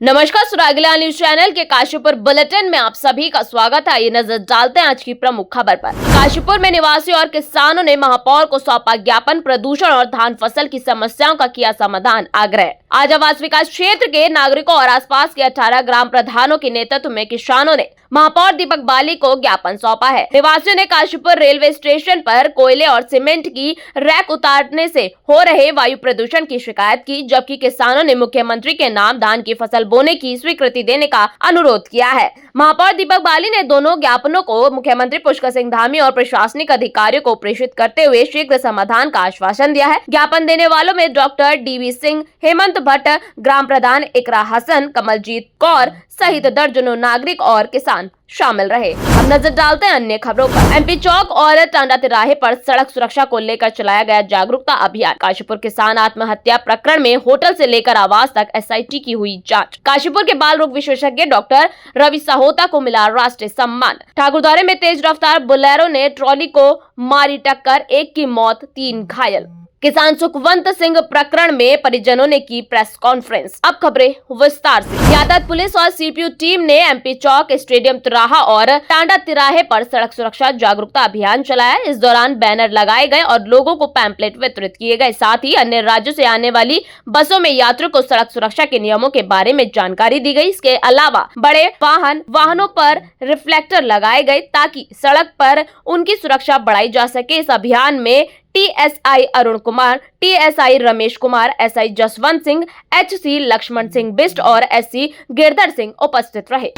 नमस्कार, सुरागला news channel के Kashipur bulletin में आप सभी का स्वागत है। ये नजर डालते हैं आज की प्रमुख खबर पर। काशीपुर में निवासी और किसानों ने महापौर को सौंपा ज्ञापन। प्रदूषण और धान फसल की समस्याओं का किया समाधान आग्रह। आज आवास विकास क्षेत्र के नागरिकों और आसपास के 18 ग्राम प्रधानों के नेतृत्व में किसानों ने महापौर दीपक बाली को ज्ञापन सौंपा है। निवासियों ने काशीपुर रेलवे स्टेशन पर कोयले और सीमेंट की रैक उतारने से हो रहे वायु प्रदूषण की शिकायत की, जबकि किसानों ने मुख्यमंत्री के नाम धान की फसल बोने की स्वीकृति देने का अनुरोध किया है। महापौर दीपक बाली ने दोनों ज्ञापनों को मुख्यमंत्री पुष्कर सिंह धामी और प्रशासनिक अधिकारियों को प्रेषित करते हुए शीघ्र समाधान का आश्वासन दिया है। ज्ञापन देने वालों में डॉक्टर डीवी सिंह, हेमंत भट्ट, ग्राम प्रधान इकरा हसन, कमलजीत कौर सहित दर्जनों नागरिक और किसान शामिल रहे। अब नजर डालते हैं अन्य खबरों पर। एमपी चौक और टांडा तिराहे पर सड़क सुरक्षा को लेकर चलाया गया जागरूकता अभियान। काशीपुर किसान आत्महत्या प्रकरण में होटल से लेकर आवास तक एसआईटी की हुई जांच। काशीपुर के बाल रोग विशेषज्ञ डॉक्टर रवि साहोता को मिला राष्ट्रीय सम्मान। ठाकुरद्वारे में तेज रफ्तार बोलेरो ने ट्रॉली को मारी टक्कर, 1 की मौत, 3 घायल। किसान सुखवंत सिंह प्रकरण में परिजनों ने की प्रेस कॉन्फ्रेंस। अब खबरें विस्तार से। यातायात पुलिस और सीपीयू टीम ने एमपी चौक, स्टेडियम तिराहा और टांडा तिराहे पर सड़क सुरक्षा जागरूकता अभियान चलाया। इस दौरान बैनर लगाए गए और लोगों को पैम्पलेट वितरित किए गए। साथ ही अन्य राज्यों से आने वाली बसों में यात्रियों को सड़क सुरक्षा के नियमों के बारे में जानकारी दी गई। इसके अलावा बड़े वाहनों पर रिफ्लेक्टर लगाए गए ताकि सड़क पर उनकी सुरक्षा बढ़ाई जा सके। इस अभियान में TSI Arun Kumar, TSI Ramesh Kumar, SI Jaswant Singh, HC Lakshman Singh Bisht और एससी गिरधर सिंह उपस्थित रहे।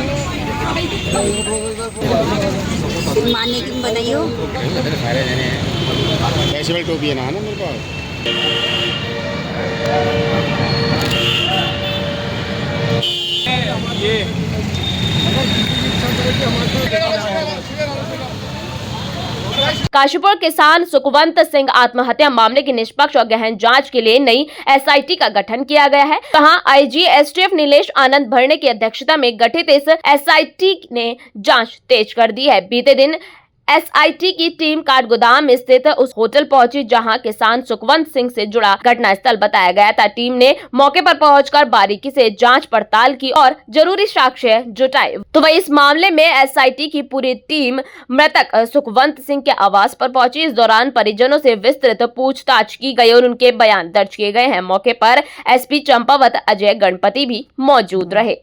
माने की बताइयो कैसे टोपी है ना मेरे पास। काशीपुर किसान सुखवंत सिंह आत्महत्या मामले की निष्पक्ष और गहन जांच के लिए नई एसआईटी का गठन किया गया है। कहां आईजी एसटीएफ नीलेश आनंद भरणे की अध्यक्षता में गठित इस एसआईटी ने जांच तेज कर दी है। बीते दिन एसआईटी की टीम काठगोदाम स्थित उस होटल पहुंची जहां किसान सुखवंत सिंह से जुड़ा घटनास्थल बताया गया था। टीम ने मौके पर पहुंचकर बारीकी से जांच पड़ताल की और जरूरी साक्ष्य जुटाए। तो वही इस मामले में एसआईटी की पूरी टीम मृतक सुखवंत सिंह के आवास पर पहुंची। इस दौरान परिजनों से विस्तृत पूछताछ की गई और उनके बयान दर्ज किए गए हैं। मौके पर एसपी चंपावत अजय गणपति भी मौजूद रहे।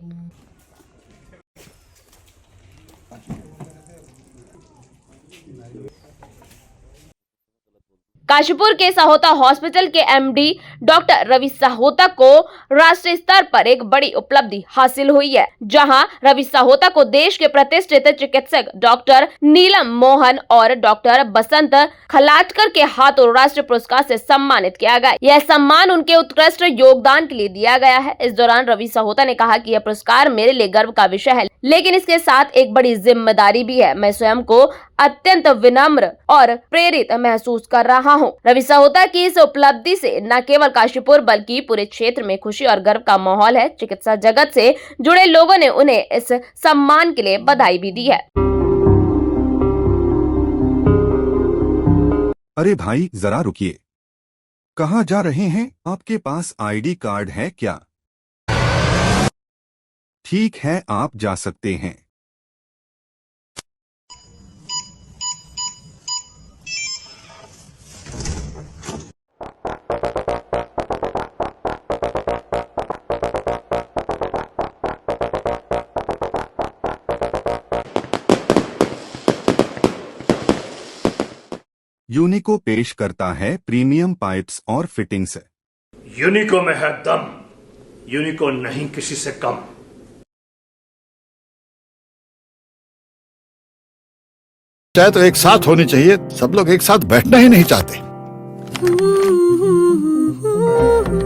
काशीपुर के साहोता हॉस्पिटल के एमडी डॉक्टर रवि साहोता को राष्ट्रीय स्तर पर एक बड़ी उपलब्धि हासिल हुई है, जहां रवि साहोता को देश के प्रतिष्ठित चिकित्सक डॉक्टर नीलम मोहन और डॉक्टर बसंत खलाटकर के हाथों राष्ट्रीय पुरस्कार से सम्मानित किया गया। यह सम्मान उनके उत्कृष्ट योगदान के लिए दिया गया है। इस दौरान रवि साहोता ने कहा कि यह पुरस्कार मेरे लिए गर्व का विषय है, लेकिन इसके साथ एक बड़ी जिम्मेदारी भी है। मैं स्वयं को अत्यंत विनम्र और प्रेरित महसूस कर रहा हूं। रवि साहोता की इस उपलब्धि से न केवल काशीपुर बल्कि पूरे क्षेत्र में खुशी और गर्व का माहौल है। चिकित्सा जगत से जुड़े लोगों ने उन्हें इस सम्मान के लिए बधाई भी दी है। अरे भाई जरा रुकिए, कहाँ जा रहे हैं? आपके पास आईडी कार्ड है क्या? ठीक है, आप जा सकते हैं। यूनिको पेश करता है प्रीमियम पाइप्स और फिटिंग्स। यूनिको में है दम, यूनिको नहीं किसी से कम। चाहे तो एक साथ होनी चाहिए, सब लोग एक साथ बैठना ही नहीं चाहते।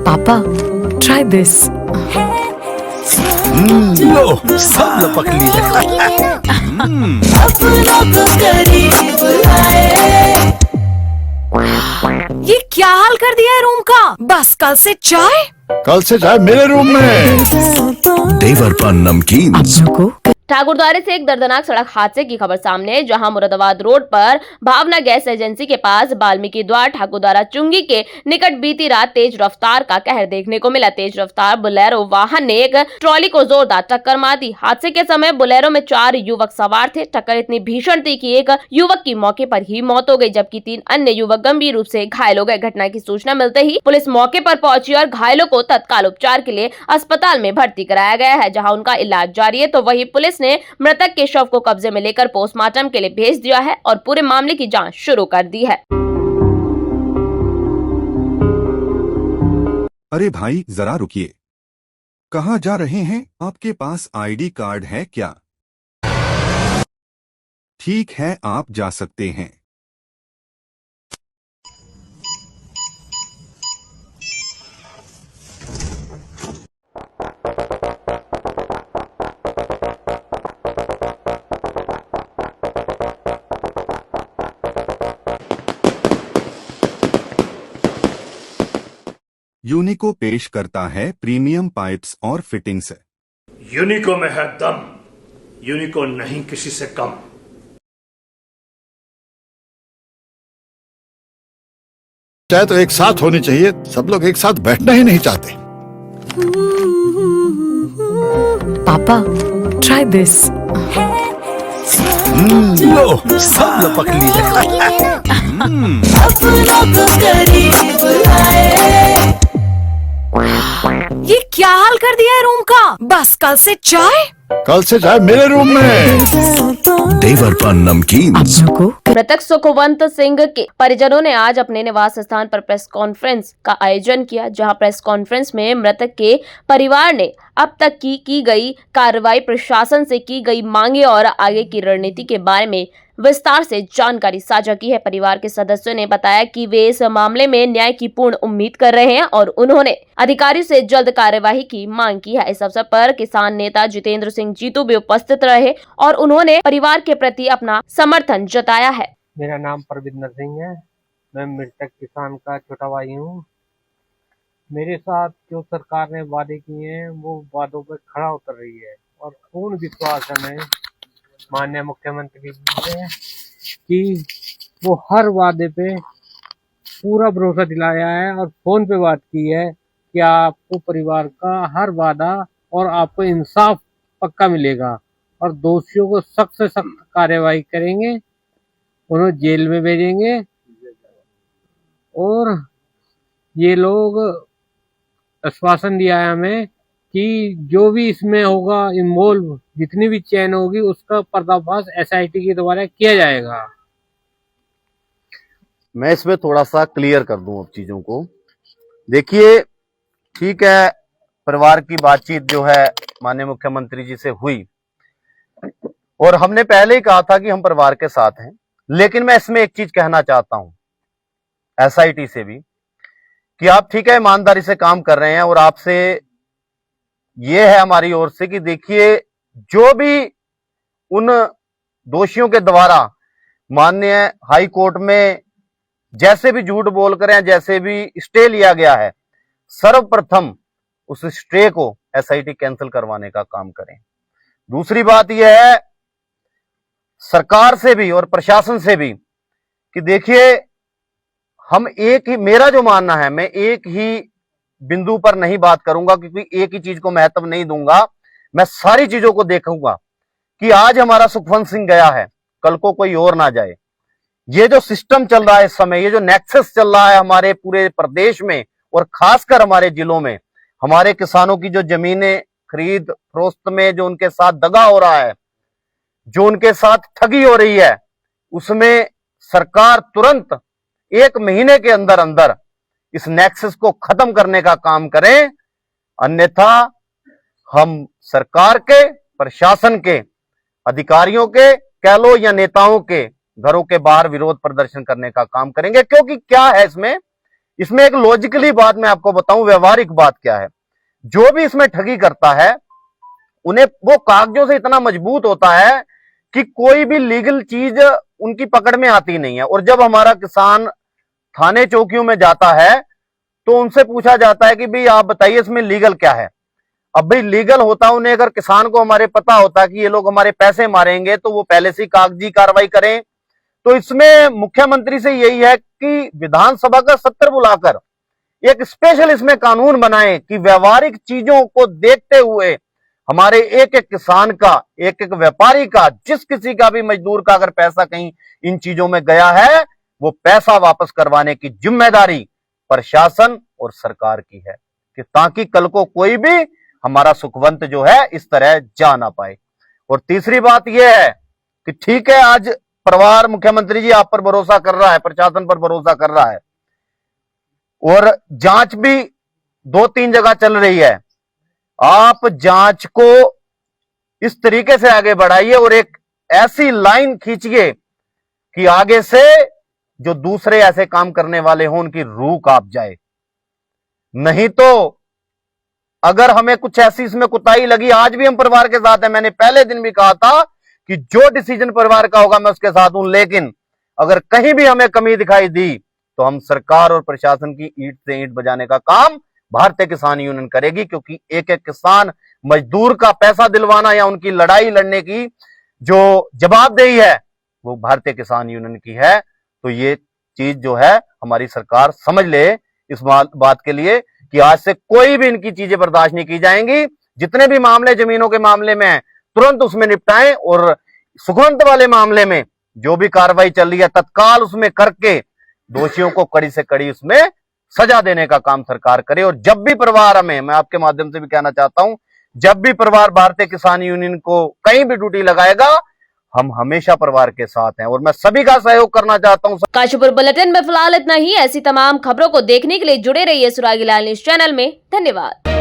पापा, try this. लो, सब लपक लिए। ये क्या हाल कर दिया है रूम का? बस कल से चाय मेरे रूम में। देवर पान नमकीन अपनों को ठाकुरद्वारे से एक दर्दनाक सड़क हादसे की खबर सामने है, जहां मुरादाबाद रोड पर भावना गैस एजेंसी के पास वाल्मीकि द्वार ठाकुरद्वारा चुंगी के निकट बीती रात तेज रफ्तार का कहर देखने को मिला। तेज रफ्तार बुलेरो वाहन ने एक ट्रॉली को जोरदार टक्कर मार दी। हादसे के समय बुलेरो में 4 युवक सवार थे। टक्कर इतनी भीषण थी कि एक युवक की मौके पर ही मौत हो गई, जबकि 3 अन्य युवक गंभीर रूप से घायल हो गए। घटना की सूचना मिलते ही पुलिस मौके पर पहुंची और घायलों को तत्काल उपचार के लिए अस्पताल में भर्ती कराया गया है, जहां उनका इलाज जारी है। तो वहीं पुलिस ने मृतक के शव को कब्जे में लेकर पोस्टमार्टम के लिए भेज दिया है और पूरे मामले की जांच शुरू कर दी है। अरे भाई जरा रुकिए, कहाँ जा रहे हैं? आपके पास आईडी कार्ड है क्या? ठीक है, आप जा सकते हैं। यूनिको पेश करता है प्रीमियम पाइप्स और फिटिंग्स। यूनिको में है दम, यूनिको नहीं किसी से कम। चाहे तो एक साथ होनी चाहिए, सब लोग एक साथ बैठना ही नहीं चाहते। पापा, try this. लो सब लपक लिए। ये क्या हाल कर दिया है रूम का? बस कल से चाय। कल से चाहे मेरे रूम में। देवर पर नमकीन। मृतक सुखवंत सिंह के परिजनों ने आज अपने निवास स्थान पर प्रेस कॉन्फ्रेंस का आयोजन किया, जहां प्रेस कॉन्फ्रेंस में मृतक के परिवार ने अब तक की गई कार्रवाई, प्रशासन से की गई मांगे और आगे की रणनीति के बारे में विस्तार से जानकारी साझा की है। परिवार के सदस्यों ने बताया कि वे इस मामले में न्याय की पूर्ण उम्मीद कर रहे हैं और उन्होंने अधिकारियों से जल्द कार्यवाही की मांग की है। इस अवसर पर किसान नेता जितेंद्र सिंह जीतू भी उपस्थित रहे और उन्होंने परिवार के प्रति अपना समर्थन जताया है। मेरा नाम परविंदर सिंह है, मैं मृतक किसान का छोटा भाई हूँ। मेरे साथ जो सरकार ने वादे किए हैं वो वादों पर खड़ा उतर रही है और पूर्ण विश्वास है मैं माननीय मुख्यमंत्री जी ने कि वो हर वादे पे पूरा भरोसा दिलाया है और फोन पे बात की है कि आपको परिवार का हर वादा और आपको इंसाफ पक्का मिलेगा और दोषियों को सख्त से सख्त कार्रवाई करेंगे, उन्हें जेल में भेजेंगे और ये लोग आश्वासन दिया है हमें कि जो भी इसमें होगा इन्वॉल्व, जितनी भी चैन होगी उसका पर्दाफाश एसआईटी के द्वारा किया जाएगा। मैं इसमें थोड़ा सा क्लियर कर दूं अब चीजों को। देखिए, ठीक है, परिवार की बातचीत जो है माननीय मुख्यमंत्री जी से हुई और हमने पहले ही कहा था कि हम परिवार के साथ हैं, लेकिन मैं इसमें एक चीज कहना चाहता हूं एसआईटी से भी कि आप ठीक है ईमानदारी से काम कर रहे हैं और आपसे ये है हमारी ओर से कि देखिए जो भी उन दोषियों के द्वारा माननीय हाई कोर्ट में जैसे भी झूठ बोल कर या जैसे भी स्टे लिया गया है, सर्वप्रथम उस स्टे को एसआईटी कैंसिल करवाने का काम करें। दूसरी बात यह है सरकार से भी और प्रशासन से भी कि देखिए हम एक ही, मेरा जो मानना है, मैं एक ही बिंदु पर नहीं बात करूंगा क्योंकि एक ही चीज को महत्व नहीं दूंगा, मैं सारी चीजों को देखूंगा कि आज हमारा सुखवंत सिंह गया है, कल को कोई और ना जाए। ये जो सिस्टम चल रहा है इस समय, ये जो नेक्सस चल रहा है हमारे पूरे प्रदेश में और खासकर हमारे जिलों में, हमारे किसानों की जो जमीनें खरीद फरोख्त में जो उनके साथ दगा हो रहा है, जो उनके साथ ठगी हो रही है, उसमें सरकार तुरंत 1 महीने के अंदर अंदर इस नेक्सस को खत्म करने का काम करें, अन्यथा हम सरकार के, प्रशासन के, अधिकारियों के कह लो या नेताओं के घरों के बाहर विरोध प्रदर्शन करने का काम करेंगे। क्योंकि क्या है इसमें एक लॉजिकली बात मैं आपको बताऊं, व्यवहारिक बात क्या है, जो भी इसमें ठगी करता है उन्हें वो कागजों से इतना मजबूत होता है कि कोई भी लीगल चीज उनकी पकड़ में आती नहीं है। और जब हमारा किसान थाने चौकियों में जाता है तो उनसे पूछा जाता है कि भाई आप बताइए इसमें लीगल क्या है। अब भाई लीगल होता, उन्हें अगर किसान को हमारे पता होता कि ये लोग हमारे पैसे मारेंगे तो वो पहले से कागजी कार्रवाई करें। तो इसमें मुख्यमंत्री से यही है कि विधानसभा का सत्र बुलाकर एक स्पेशल इसमें कानून बनाएं कि व्यवहारिक चीजों को देखते हुए हमारे एक एक किसान का, एक एक व्यापारी का, जिस किसी का भी मजदूर का अगर पैसा कहीं इन चीजों में गया है, वो पैसा वापस करवाने की जिम्मेदारी प्रशासन और सरकार की है, कि ताकि कल को कोई भी हमारा सुखवंत जो है इस तरह जा ना पाए। और तीसरी बात यह है कि ठीक है, आज परिवार मुख्यमंत्री जी आप पर भरोसा कर रहा है, प्रशासन पर भरोसा कर रहा है, और जांच भी 2-3 जगह चल रही है। आप जांच को इस तरीके से आगे बढ़ाइए और एक ऐसी लाइन खींचिए कि आगे से जो दूसरे ऐसे काम करने वाले हों उनकी रूह कांप जाए। नहीं तो अगर हमें कुछ ऐसी इसमें कुताही लगी, आज भी हम परिवार के साथ हैं, मैंने पहले दिन भी कहा था कि जो डिसीजन परिवार का होगा मैं उसके साथ हूं, लेकिन अगर कहीं भी हमें कमी दिखाई दी तो हम सरकार और प्रशासन की ईंट से ईंट बजाने का काम भारतीय किसान यूनियन करेगी, क्योंकि एक एक किसान मजदूर का पैसा दिलवाना या उनकी लड़ाई लड़ने की जो जवाबदेही है वो भारतीय किसान यूनियन की है। तो ये चीज जो है हमारी सरकार समझ ले इस बात के लिए कि आज से कोई भी इनकी चीजें बर्दाश्त नहीं की जाएंगी। जितने भी मामले जमीनों के मामले में हैं तुरंत उसमें निपटाएं, और सुखवंत वाले मामले में जो भी कार्रवाई चल रही है तत्काल उसमें करके दोषियों को कड़ी से कड़ी उसमें सजा देने का काम सरकार करे। और जब भी परिवार हमें, मैं आपके माध्यम से भी कहना चाहता हूं, जब भी परिवार भारतीय किसान यूनियन को कहीं भी ड्यूटी लगाएगा हम हमेशा परिवार के साथ हैं और मैं सभी का सहयोग करना चाहता हूं। काशीपुर बुलेटिन में फिलहाल इतना ही। ऐसी तमाम खबरों को देखने के लिए जुड़े रहिए सुरागी लाल न्यूज चैनल में। धन्यवाद।